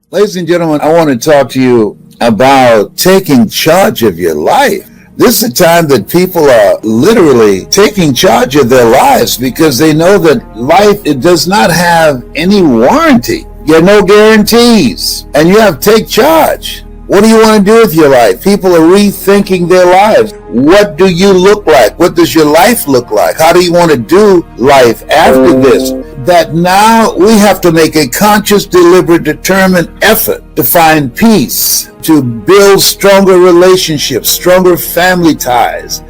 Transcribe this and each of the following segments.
Ladies and gentlemen, I want to talk to you about taking charge of your life. This is a time that people are literally taking charge of their lives because they know that life, it does not have any warranty. There are no guarantees, and you have to take charge. What do you want to do with your life? People are rethinking their lives. What do you look like? What does your life look like? How do you want to do life after this? That now we have to make a conscious, deliberate, determined effort to find peace, to build stronger relationships, stronger family ties,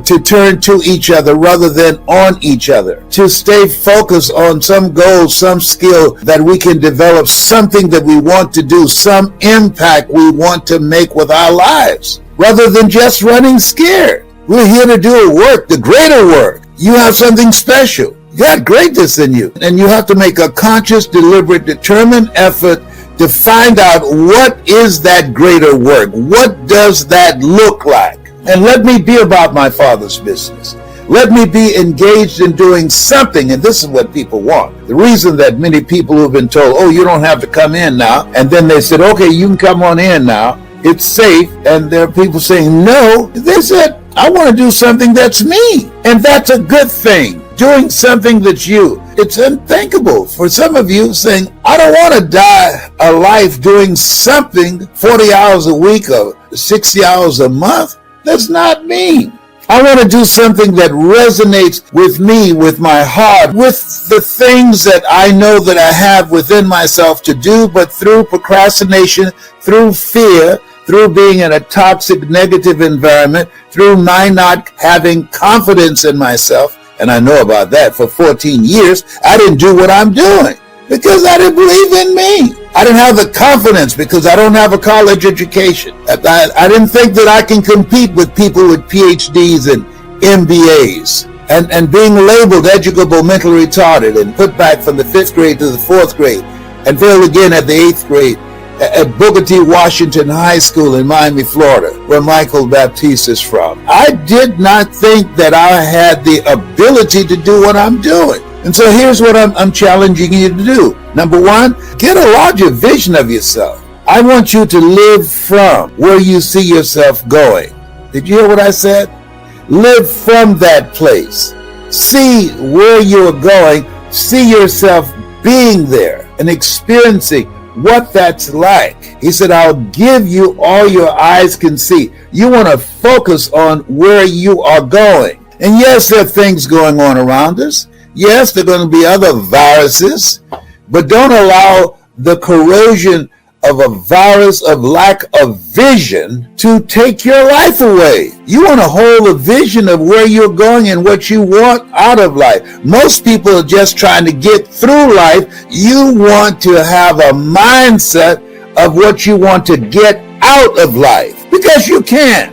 to turn to each other rather than on each other, to stay focused on some goal, some skill that we can develop, something that we want to do, some impact we want to make with our lives, rather than just running scared. We're here to do a work, the greater work. You have something special. You got greatness in you, and you have to make a conscious, deliberate, determined effort to find out what is that greater work. What does that look like? And let me be about my Father's business. Let me be engaged in doing something, and this is what people want. The reason that many people who have been told, oh, you don't have to come in now, and then they said, okay, you can come on in now, it's safe, and there are people saying, no, they said, I want to do something that's me, and that's a good thing. Doing something that's you. It's unthinkable for some of you saying, I don't want to die a life doing something 40 hours a week or 60 hours a month. That's not me. I want to do something that resonates with me, with my heart, with the things that I know that I have within myself to do, but through procrastination, through fear, through being in a toxic, negative environment, through my not having confidence in myself, and I know about that. For 14 years, I didn't do what I'm doing because I didn't believe in me. I didn't have the confidence because I don't have a college education. I didn't think that I can compete with people with PhDs and MBAs. And being labeled educable mentally retarded and put back from the 5th grade to the 4th grade and failed again at the 8th grade at Booker T. Washington High School in Miami, Florida, where Michael Baptiste is from. I did not think that I had the ability to do what I'm doing. And so here's what I'm challenging you to do. Number one, get a larger vision of yourself. I want you to live from where you see yourself going. Did you hear what I said? Live from that place. See where you're going. See yourself being there and experiencing what that's like. He said, I'll give you all your eyes can see. You want to focus on where you are going. And yes, there are things going on around us. Yes, there are going to be other viruses, but don't allow the corrosion of a virus of lack of vision to take your life away. You want to hold a vision of where you're going and what you want out of life. Most people are just trying to get through life. You want to have a mindset of what you want to get out of life because you can,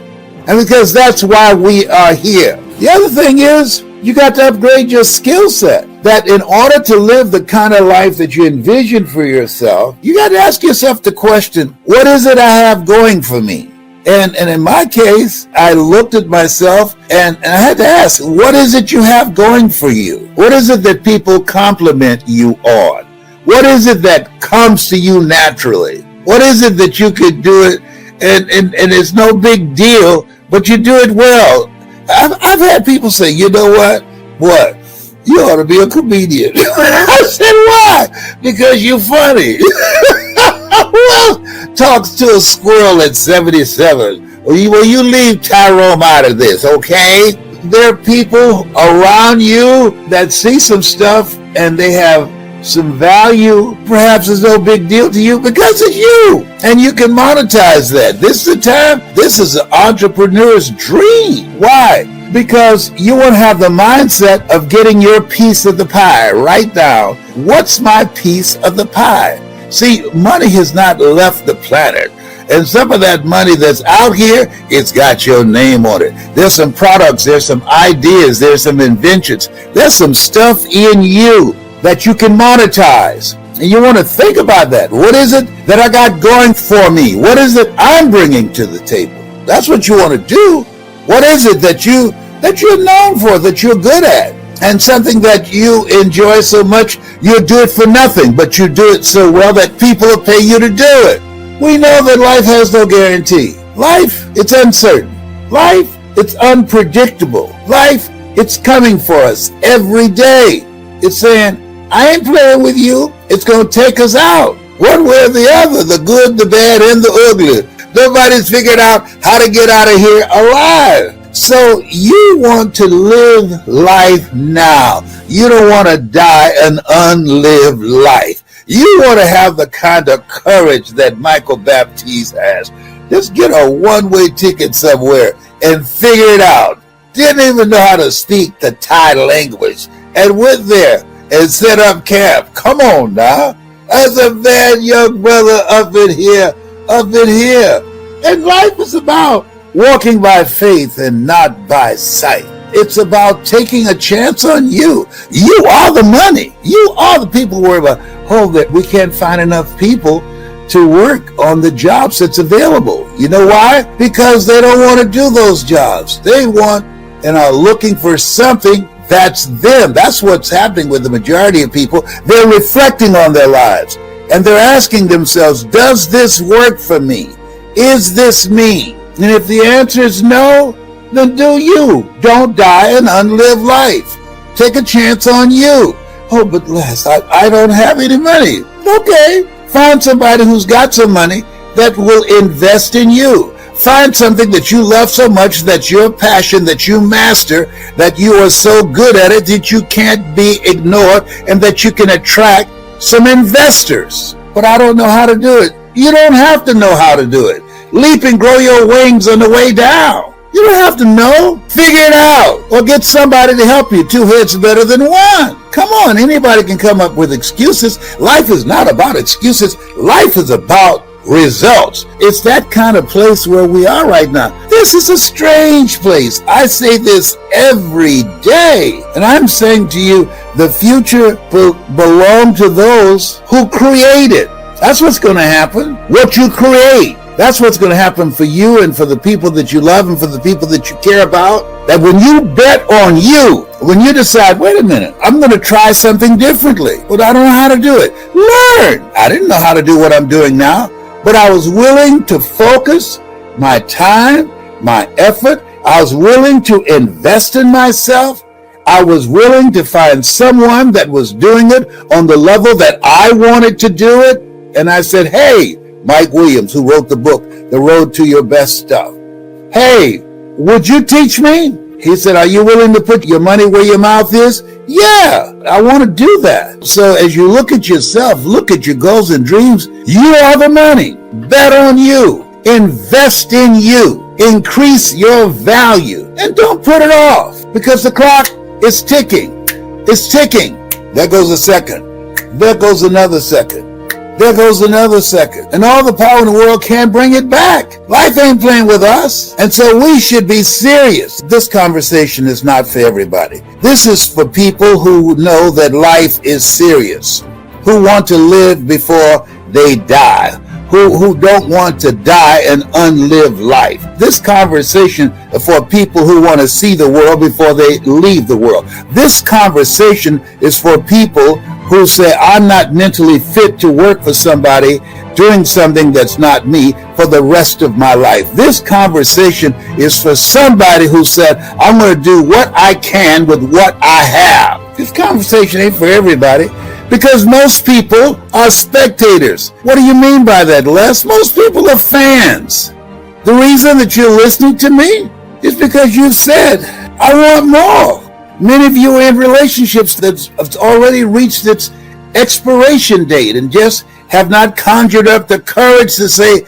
and because that's why we are here. The other thing is, you got to upgrade your skill set. That in order to live the kind of life that you envision for yourself, you got to ask yourself the question, what is it I have going for me? And in my case, I looked at myself and I had to ask, what is it you have going for you? What is it that people compliment you on? What is it that comes to you naturally? What is it that you could do it and it's no big deal, but you do it well? I've had people say, you know what? What? You ought to be a comedian. I said, why? Because you're funny. Who else talks to a squirrel at 77? Well, you leave Tyrone out of this, okay? There are people around you that see some stuff and they have some value. Perhaps it's no big deal to you because it's you. And you can monetize that. This is the time. This is an entrepreneur's dream. Why? Because you want to have the mindset of getting your piece of the pie. Write down, what's my piece of the pie? See, money has not left the planet. And some of that money that's out here, it's got your name on it. There's some products, there's some ideas, there's some inventions. There's some stuff in you that you can monetize. And you want to think about that. What is it that I got going for me? What is it I'm bringing to the table? That's what you want to do. What is it that you're known for, that you're good at? and something that you enjoy so much, you do it for nothing, but you do it so well that people will pay you to do it. We know that life has no guarantee. Life, it's uncertain. Life, it's unpredictable. Life, it's coming for us every day. It's saying, I ain't playing with you. It's going to take us out. One way or the other, the good, the bad, and the ugly. Nobody's figured out how to get out of here alive. So you want to live life now. You don't want to die an unlived life. You want to have the kind of courage that Michael Baptiste has. Just get a one-way ticket somewhere and figure it out. Didn't even know how to speak the Thai language and went there and set up camp. Come on now. As a bad young brother up in here. And life is about walking by faith and not by sight. It's about taking a chance on you. You are the money. You are the people who worry about, that we can't find enough people to work on the jobs that's available. You know why? Because they don't want to do those jobs. They want and are looking for something that's them. That's what's happening with the majority of people. They're reflecting on their lives and they're asking themselves, does this work for me? Is this me? And if the answer is no, then do you. Don't die an unlived life. Take a chance on you. But Les, I don't have any money. Okay, find somebody who's got some money that will invest in you. Find something that you love so much, that's your passion, that you master, that you are so good at it that you can't be ignored, and that you can attract some investors. But I don't know how to do it. You don't have to know how to do it. Leap and grow your wings on the way down. You don't have to know. Figure it out. Or get somebody to help you. Two heads are better than one. Come on, anybody can come up with excuses. Life is not about excuses. Life is about results. It's that kind of place where we are right now. This is a strange place. I say this every day. And I'm saying to you, the future belongs to those who create it. That's what's going to happen. What you create. That's what's going to happen for you and for the people that you love and for the people that you care about. That when you bet on you, when you decide, wait a minute, I'm going to try something differently, but I don't know how to do it. Learn. I didn't know how to do what I'm doing now, but I was willing to focus my time, my effort. I was willing to invest in myself. I was willing to find someone that was doing it on the level that I wanted to do it. And I said, hey, Mike Williams, who wrote the book, The Road to Your Best Stuff. Hey, would you teach me? He said, are you willing to put your money where your mouth is? Yeah, I want to do that. So as you look at yourself, look at your goals and dreams, you are the money. Bet on you. Invest in you. Increase your value. And don't put it off because the clock is ticking. It's ticking. There goes a second. There goes another second. There goes another second. And all the power in the world can't bring it back. Life ain't playing with us. And so we should be serious. This conversation is not for everybody. This is for people who know that life is serious, who want to live before they die, who don't want to die an unlived life. This conversation is for people who want to see the world before they leave the world. This conversation is for people who say, I'm not mentally fit to work for somebody doing something that's not me for the rest of my life. This conversation is for somebody who said, I'm going to do what I can with what I have. This conversation ain't for everybody because most people are spectators. What do you mean by that, Les? Most people are fans. The reason that you're listening to me is because you said, I want more. Many of you are in relationships that's already reached its expiration date and just have not conjured up the courage to say,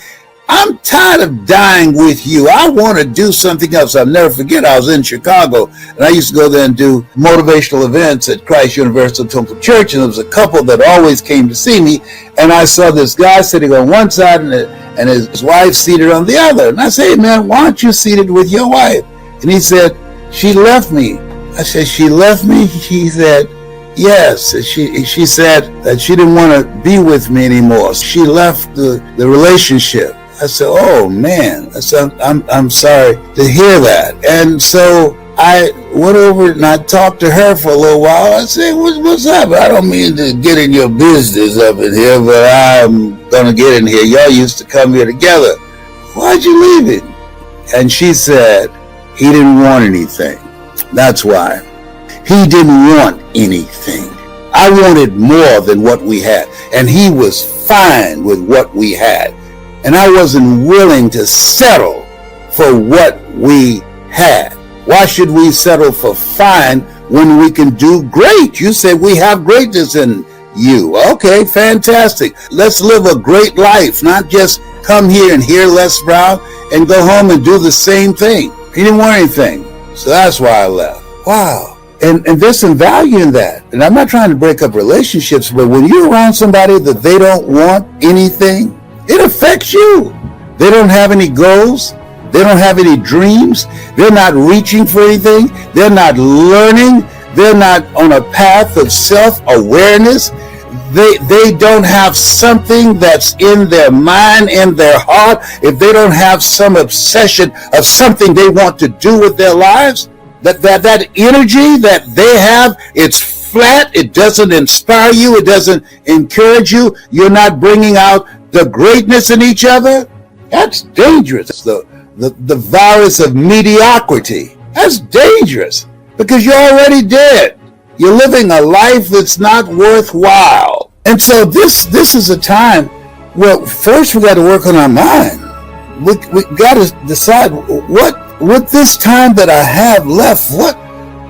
I'm tired of dying with you. I want to do something else. I'll never forget, I was in Chicago and I used to go there and do motivational events at Christ Universal Temple Church, and there was a couple that always came to see me, and I saw this guy sitting on one side and his wife seated on the other. And I said, hey man, why aren't you seated with your wife? And he said, she left me. I said, she left me? He said, yes. She said that she didn't want to be with me anymore. She left the relationship. I said, oh man, I'm sorry to hear that. And so I went over and I talked to her for a little while. I said, what's up? I don't mean to get in your business up in here, but I'm going to get in here. Y'all used to come here together. Why'd you leave it? And she said, he didn't want anything. That's why. He didn't want anything. I wanted more than what we had. And he was fine with what we had. And I wasn't willing to settle for what we had. Why should we settle for fine when we can do great? You said we have greatness in you. Okay, fantastic. Let's live a great life, not just come here and hear Les Brown and go home and do the same thing. He didn't want anything. So that's why I left. Wow. And there's some value in that. And I'm not trying to break up relationships, but when you're around somebody that they don't want anything, it affects you. They don't have any goals. They don't have any dreams. They're not reaching for anything. They're not learning. They're not on a path of self-awareness. They don't have something that's in their mind, in their heart. If they don't have some obsession of something they want to do with their lives, that energy that they have, it's flat. It doesn't inspire you. It doesn't encourage you. You're not bringing out the greatness in each other. That's dangerous. The virus of mediocrity. That's dangerous because you're already dead. You're living a life that's not worthwhile. And so this is a time where first we got to work on our mind. We got to decide what this time that I have left,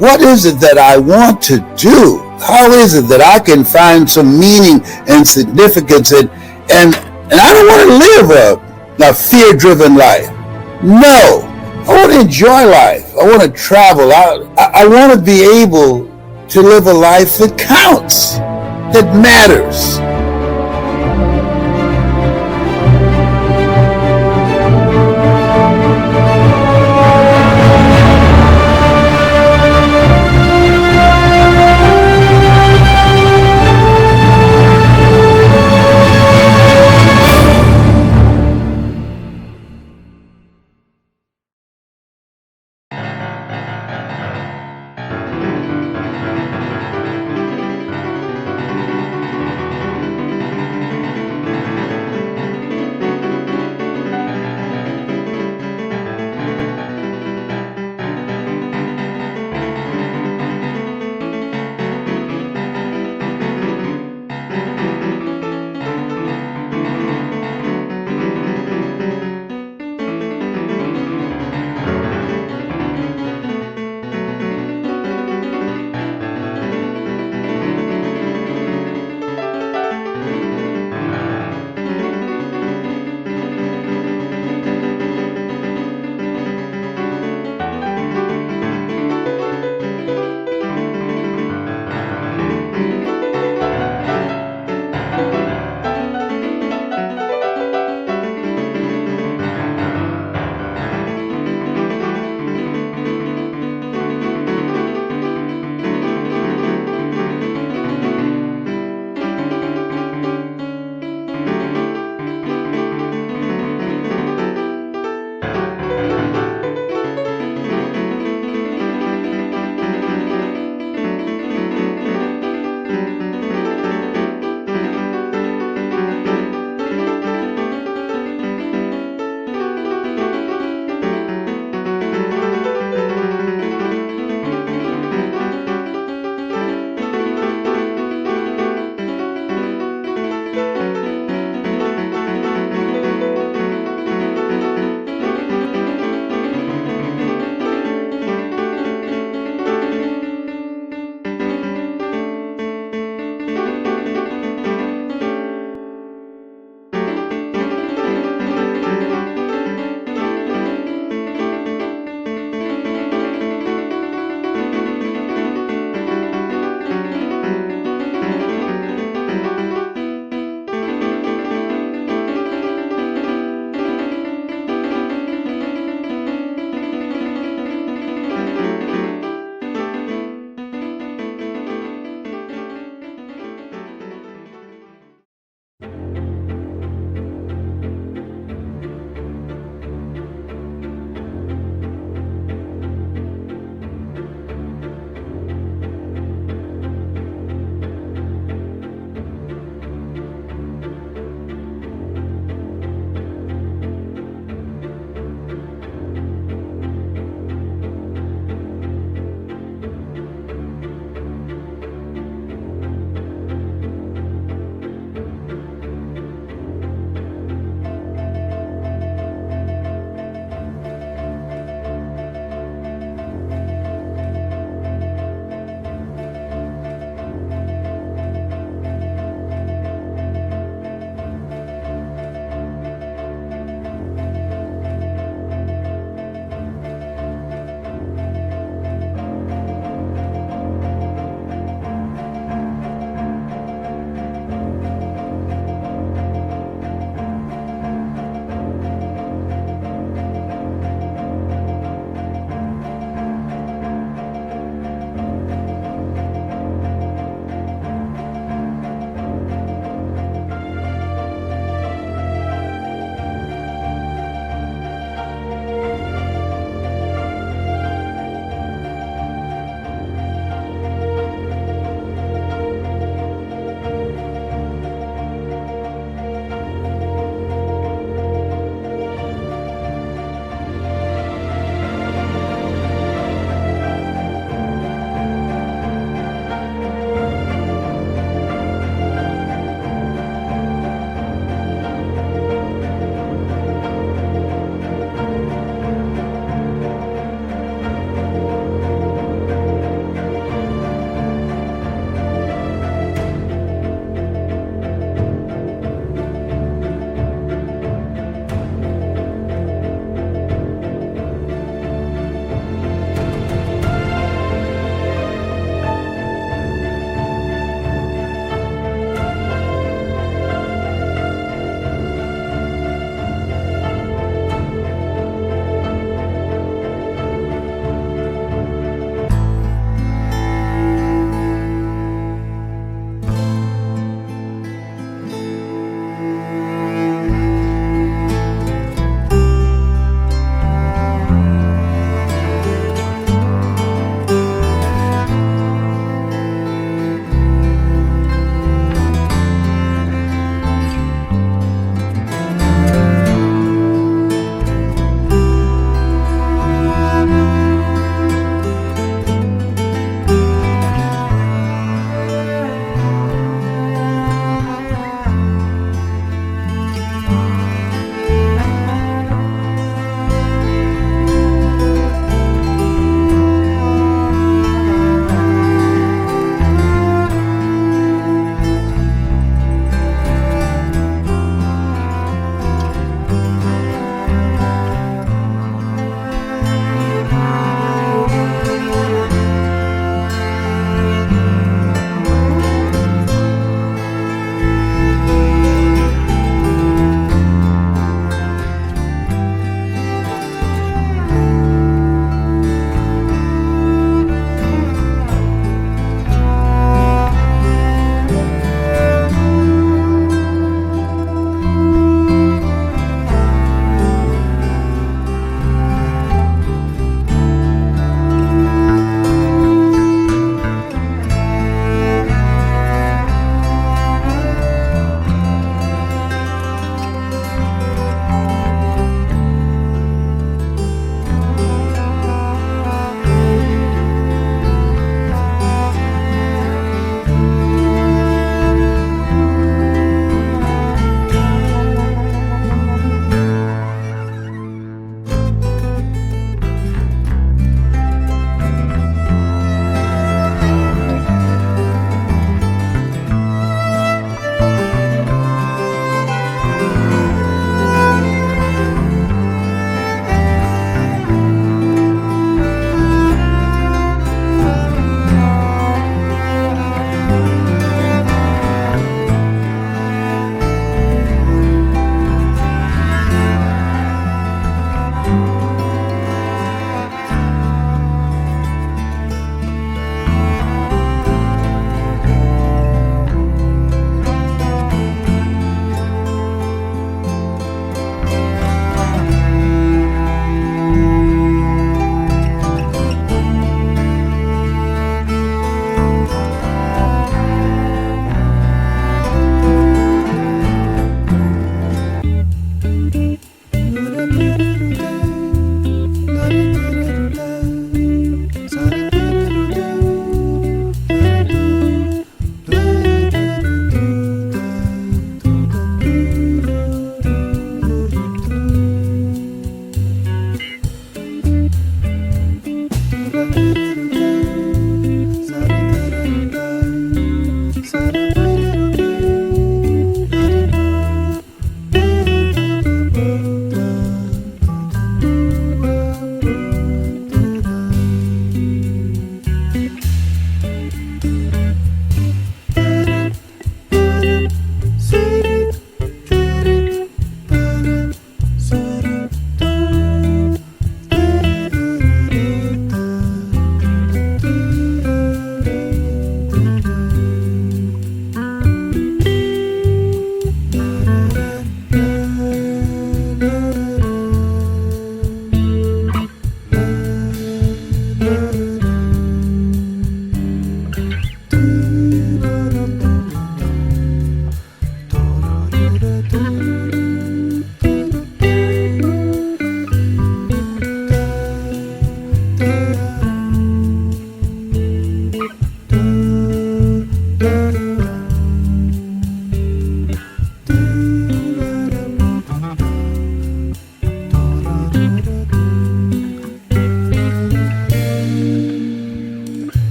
what is it that I want to do? How is it that I can find some meaning and significance and I don't want to live a fear-driven life. No, I want to enjoy life. I want to travel. I want to be able to live a life that counts, that matters.